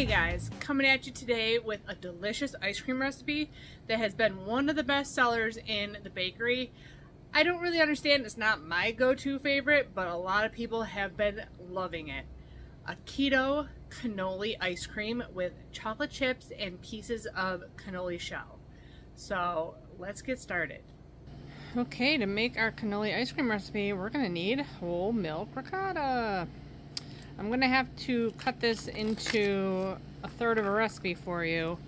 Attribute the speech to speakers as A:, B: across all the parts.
A: Hey guys, coming at you today with a delicious ice cream recipe that has been one of the best sellers in the bakery. I don't really understand, it's not my go-to favorite, but a lot of people have been loving it. A keto cannoli ice cream with chocolate chips and pieces of cannoli shell. So let's get started. Okay, to make our cannoli ice cream recipe, we're gonna need whole milk ricotta. I'm gonna have to cut this into a third of a recipe for you.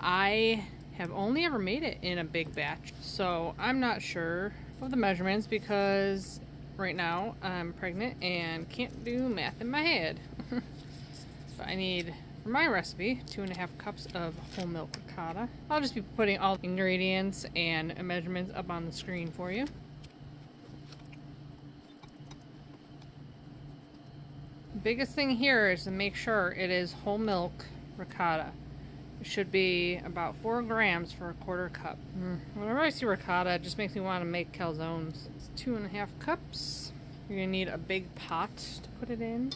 A: I have only ever made it in a big batch, so I'm not sure of the measurements because right now I'm pregnant and can't do math in my head. But I need, for my recipe, 2.5 cups of whole milk ricotta. I'll just be putting all the ingredients and measurements up on the screen for you. Biggest thing here is to make sure it is whole milk ricotta. It should be about 4 grams for a 1/4 cup. Whenever I see ricotta, it just makes me want to make calzones. It's 2.5 cups. You're gonna need a big pot to put it in.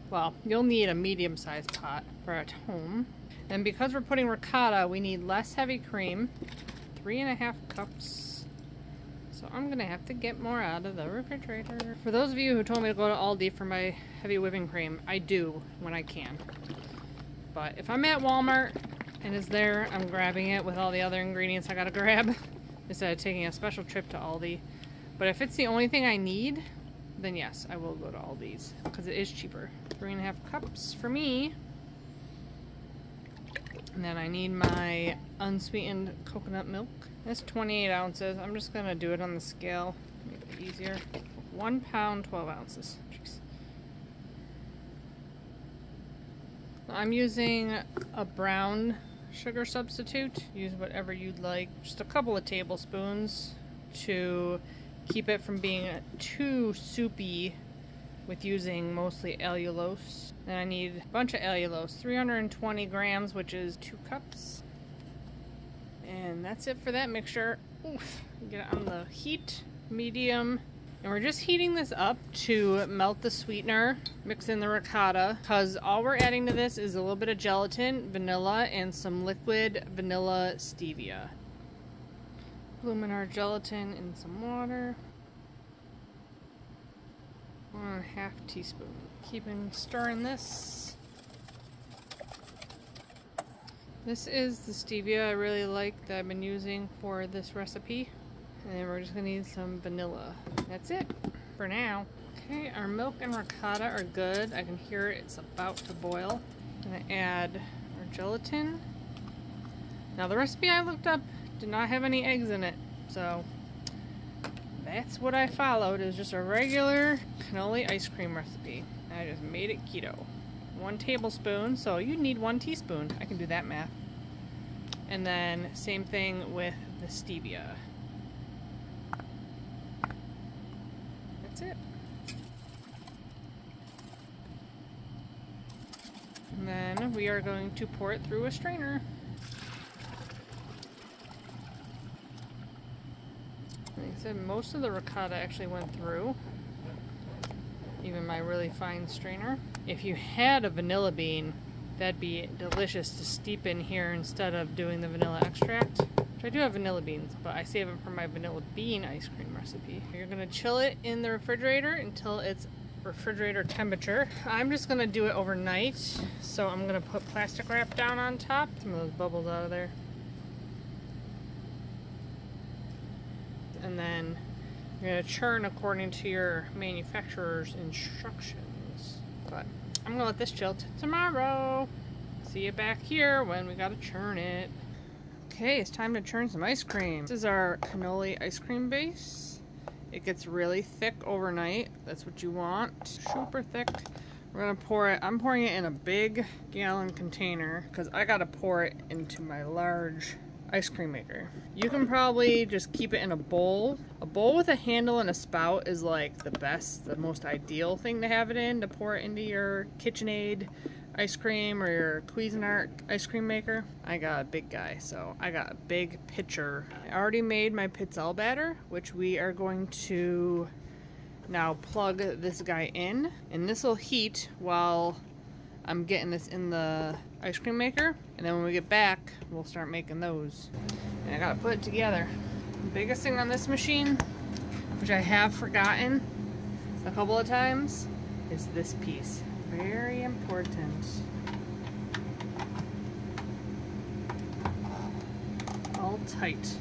A: Well, you'll need a medium-sized pot for at home. And because we're putting ricotta, we need less heavy cream. 3.5 cups. So I'm gonna have to get more out of the refrigerator. For those of you who told me to go to Aldi for my heavy whipping cream, I do when I can. But if I'm at Walmart and it's there, I'm grabbing it with all the other ingredients I gotta grab instead of taking a special trip to Aldi. But if it's the only thing I need, then yes, I will go to Aldi's because it is cheaper. 3.5 cups for me. And then I need my unsweetened coconut milk. It's 28 ounces. I'm just gonna do it on the scale, make it easier. 1 pound, 12 ounces. Jeez. I'm using a brown sugar substitute. Use whatever you'd like. Just a couple of tablespoons to keep it from being too soupy with using mostly allulose. And I need a bunch of allulose, 320 grams, which is 2 cups. And that's it for that mixture. Oof. Get it on the heat, medium. And we're just heating this up to melt the sweetener, mix in the ricotta, because all we're adding to this is a little bit of gelatin, vanilla, and some liquid vanilla stevia. Bloom in our gelatin in some water. 1.5 teaspoon. Keeping stirring this. This is the stevia I really like that I've been using for this recipe. And then we're just gonna need some vanilla. That's it for now. Okay, our milk and ricotta are good. I can hear it's about to boil. I'm gonna add our gelatin. Now the recipe I looked up did not have any eggs in it, so that's what I followed. Is just a regular cannoli ice cream recipe. I just made it keto. 1 tablespoon, so you need 1 teaspoon. I can do that math. And then same thing with the stevia. That's it. And then we are going to pour it through a strainer. Like I said, most of the ricotta actually went through, even my really fine strainer. If you had a vanilla bean, that'd be delicious to steep in here instead of doing the vanilla extract. Which I do have vanilla beans, but I save them for my vanilla bean ice cream recipe. You're gonna chill it in the refrigerator until it's refrigerator temperature. I'm just gonna do it overnight, so I'm gonna put plastic wrap down on top. Some of those bubbles out of there. And then you're gonna churn according to your manufacturer's instructions. But I'm gonna let this chill till tomorrow. See you back here when we gotta churn it. Okay, it's time to churn some ice cream. This is our cannoli ice cream base. It gets really thick overnight. That's what you want. Super thick. We're gonna pour it. I'm pouring it in a big gallon container because I gotta pour it into my large ice cream maker. You can probably just keep it in a bowl. A bowl with a handle and a spout is like the best, the most ideal thing to have it in, to pour it into your KitchenAid ice cream or your Cuisinart ice cream maker. I got a big guy, so I got a big pitcher. I already made my pizzelle batter, which we are going to now plug this guy in, and this will heat while I'm getting this in the ice cream maker, and then when we get back, we'll start making those. And I gotta put it together. The biggest thing on this machine, which I have forgotten a couple of times, is this piece. Very important. All tight.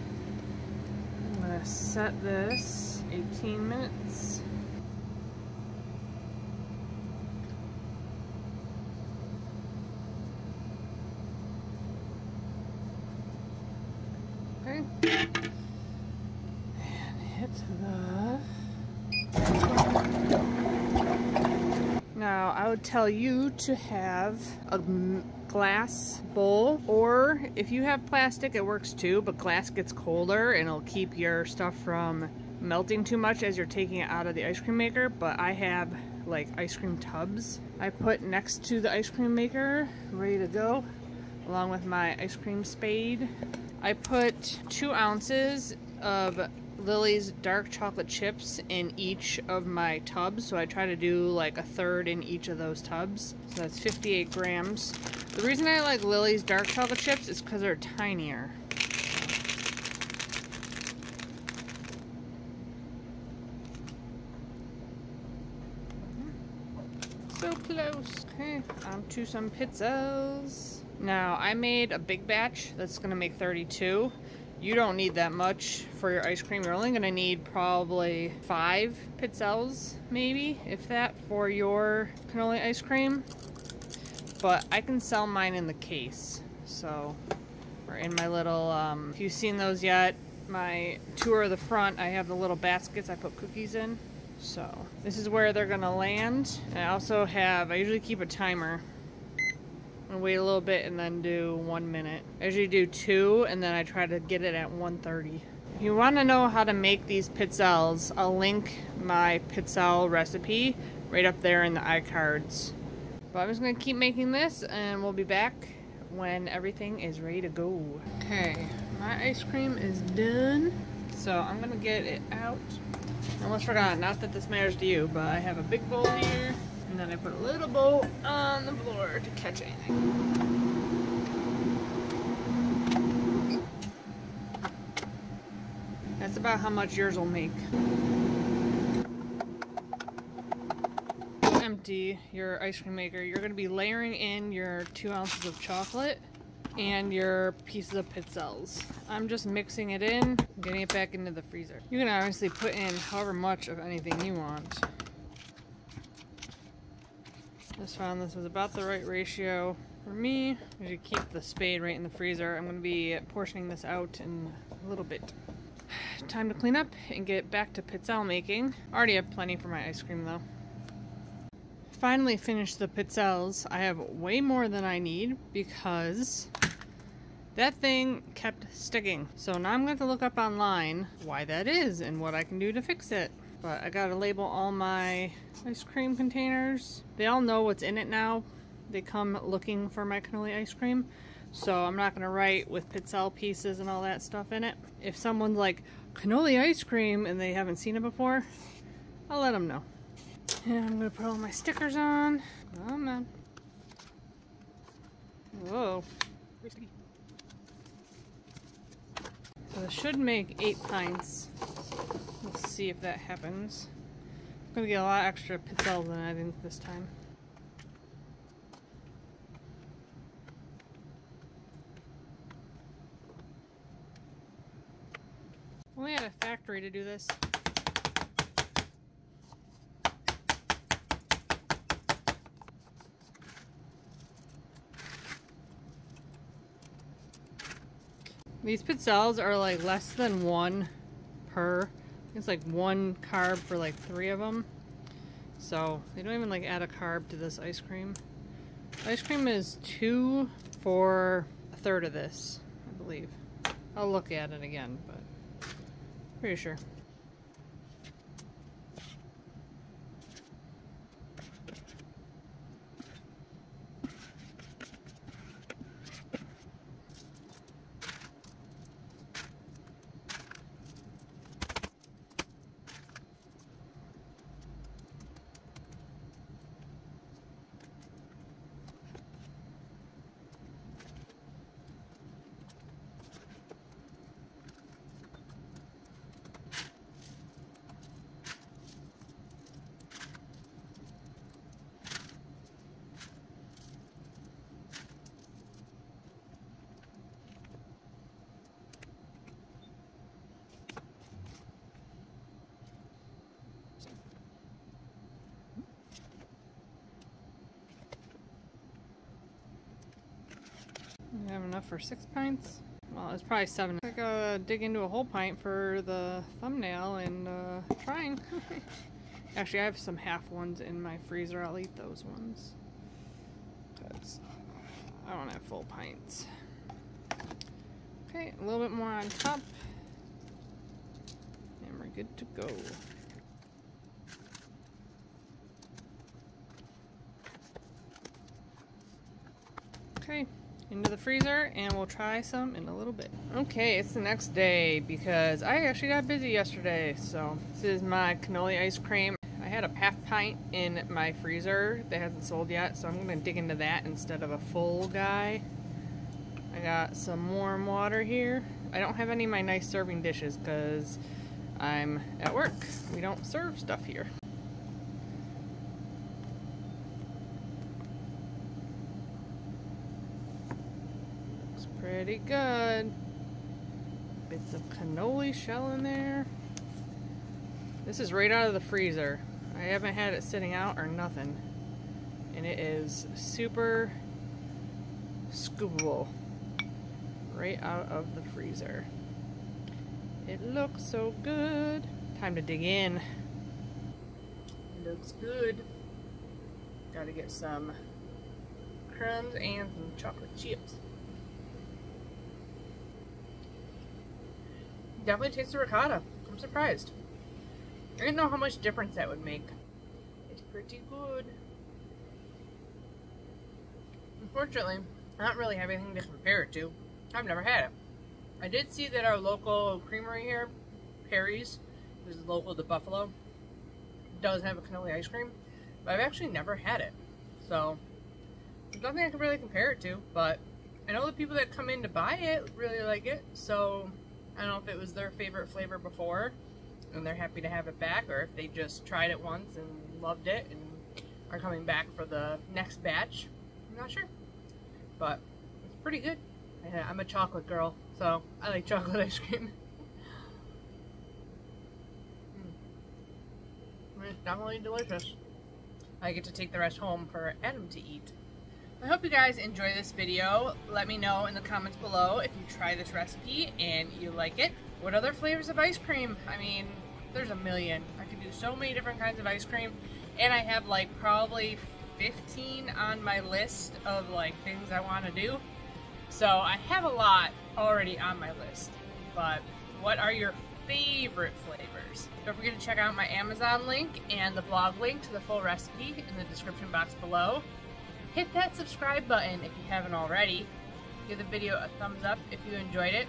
A: I'm gonna set this 18 minutes. Okay. And hit the... Now, I would tell you to have a glass bowl, or if you have plastic, it works too, but glass gets colder and it'll keep your stuff from melting too much as you're taking it out of the ice cream maker. But I have like ice cream tubs I put next to the ice cream maker, ready to go, along with my ice cream spade. I put 2 ounces of Lily's dark chocolate chips in each of my tubs, so I try to do like a third in each of those tubs, so that's 58 grams. The reason I like Lily's dark chocolate chips is because they're tinier. So close. Okay, on to some pizzas. Now, I made a big batch that's gonna make 32. You don't need that much for your ice cream. You're only gonna need probably 5 pizzelles, maybe, if that, for your cannoli ice cream. But I can sell mine in the case. So, or in my little, if you've seen those yet, my tour of the front, I have the little baskets I put cookies in. So, this is where they're gonna land. And I also have, I usually keep a timer. I'm gonna wait a little bit and then do 1 minute. I usually do 2 and then I try to get it at 1:30. If you want to know how to make these pizzelles, I'll link my pizzelle recipe right up there in the iCards. But I'm just gonna keep making this and we'll be back when everything is ready to go. Okay, my ice cream is done. So I'm gonna get it out. I almost forgot, not that this matters to you, but I have a big bowl here. And then I put a little bowl on the floor to catch anything. That's about how much yours will make. Empty your ice cream maker. You're going to be layering in your 2 ounces of chocolate and your pieces of pizzelles. I'm just mixing it in, getting it back into the freezer. You can obviously put in however much of anything you want. Just found this was about the right ratio for me. I should keep the spade right in the freezer. I'm going to be portioning this out in a little bit. Time to clean up and get back to pizzelle making. Already have plenty for my ice cream though. Finally finished the pizzelles. I have way more than I need because that thing kept sticking. So now I'm going to look up online why that is and what I can do to fix it. But I gotta label all my ice cream containers. They all know what's in it now. They come looking for my cannoli ice cream. So I'm not gonna write with pizzelle pieces and all that stuff in it. If someone's like, cannoli ice cream, and they haven't seen it before, I'll let them know. And I'm gonna put all my stickers on. Oh man. Whoa. So this should make 8 pints. Let's see if that happens. I'm gonna get a lot extra pizzelles than I did this time. We had a factory to do this. These pizzelles are like less than 1 per. It's like 1 carb for like 3 of them. So they don't even like add a carb to this ice cream. Ice cream is 2 for a third of this, I believe. I'll look at it again, but pretty sure. enough for 6 pints? Well, it's probably 7. I gotta dig into a whole pint for the thumbnail and trying. Actually, I have some half ones in my freezer. I'll eat those ones. Because I don't have full pints. Okay, a little bit more on top. And we're good to go. Okay, into the freezer, and we'll try some in a little bit. Okay, it's the next day because I actually got busy yesterday. So this is my cannoli ice cream. I had a half pint in my freezer that hasn't sold yet, so I'm gonna dig into that instead of a full guy. I got some warm water here. I don't have any of my nice serving dishes because I'm at work. We don't serve stuff here. Pretty good. Bits of cannoli shell in there. This is right out of the freezer. I haven't had it sitting out or nothing. And it is super scoopable. Right out of the freezer. It looks so good. Time to dig in. Looks good. Gotta get some crumbs and some chocolate chips. Definitely tastes the ricotta. I'm surprised. I didn't know how much difference that would make. It's pretty good. Unfortunately, I don't really have anything to compare it to. I've never had it. I did see that our local creamery here, Perry's, which is local to Buffalo, does have a cannoli ice cream, but I've actually never had it. So, there's nothing I can really compare it to, but I know the people that come in to buy it really like it, so I don't know if it was their favorite flavor before and they're happy to have it back, or if they just tried it once and loved it and are coming back for the next batch. I'm not sure, but it's pretty good. I'm a chocolate girl, so I like chocolate ice cream. It's definitely delicious. I get to take the rest home for Adam to eat. I hope you guys enjoy this video. Let me know in the comments below if you try this recipe and you like it. What other flavors of ice cream? I mean, there's a million. I could do so many different kinds of ice cream, and I have like probably 15 on my list of like things I want to do. So I have a lot already on my list, but what are your favorite flavors? Don't forget to check out my Amazon link and the blog link to the full recipe in the description box below. Hit that subscribe button if you haven't already. Give the video a thumbs up if you enjoyed it.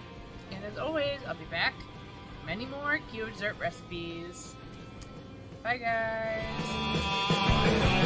A: And as always, I'll be back with many more keto dessert recipes. Bye guys!